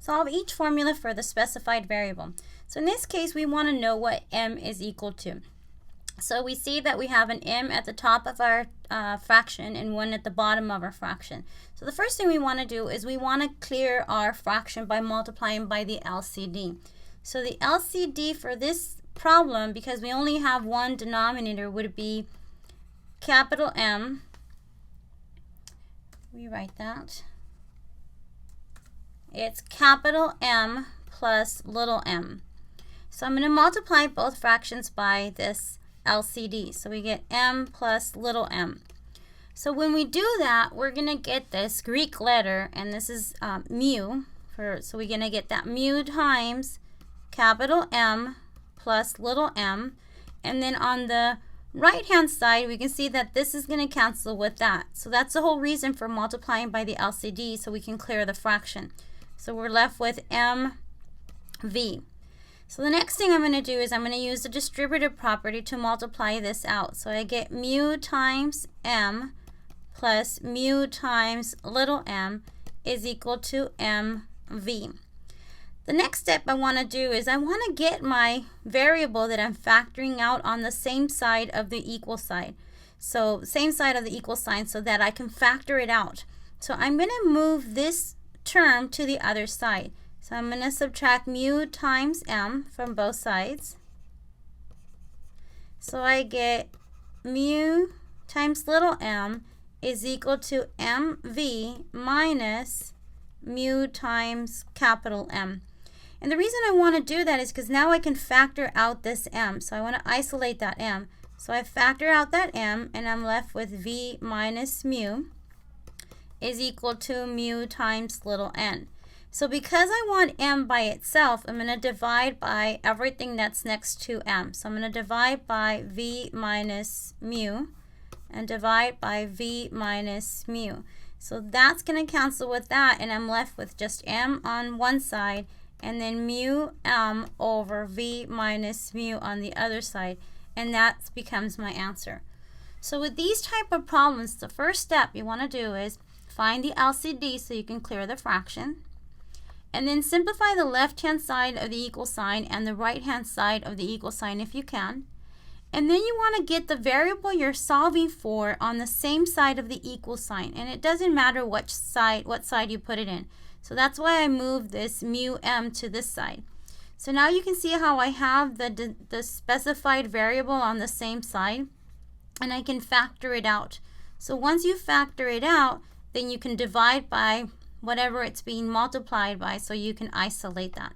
Solve each formula for the specified variable. So in this case, we want to know what m is equal to. So we see that we have an m at the top of our fraction and one at the bottom of our fraction. So the first thing we want to do is we want to clear our fraction by multiplying by the LCD. So the LCD for this problem, because we only have one denominator, would be capital M. We write that. It's capital M plus little m. So I'm going to multiply both fractions by this LCD. So we get m plus little m. So when we do that, we're going to get this Greek letter, and this is mu. So we're going to get that mu times capital M plus little m. And then on the right-hand side, we can see that this is going to cancel with that. So that's the whole reason for multiplying by the LCD, so we can clear the fraction. So we're left with mv. So the next thing I'm going to do is I'm going to use the distributive property to multiply this out. So I get mu times m plus mu times little m is equal to mv. The next step I want to do is I want to get my variable that I'm factoring out on the same side of the equal side. So same side of the equal sign so that I can factor it out. So I'm going to move this term to the other side. So I'm going to subtract mu times m from both sides. So I get mu times little m is equal to mv minus mu times capital M. And the reason I want to do that is because now I can factor out this m. So I want to isolate that m. So I factor out that m, and I'm left with v minus mu is equal to mu times little n. So because I want m by itself, I'm going to divide by everything that's next to m. So I'm going to divide by v minus mu and divide by v minus mu. So that's going to cancel with that, and I'm left with just m on one side and then mu m over v minus mu on the other side, and that becomes my answer. So with these type of problems, the first step you want to do is find the LCD so you can clear the fraction, and then simplify the left-hand side of the equal sign and the right-hand side of the equal sign if you can. And then you want to get the variable you're solving for on the same side of the equal sign, and it doesn't matter what side you put it in. So that's why I moved this mu m to this side. So now you can see how I have the specified variable on the same side, and I can factor it out. So once you factor it out, then you can divide by whatever it's being multiplied by, so you can isolate that.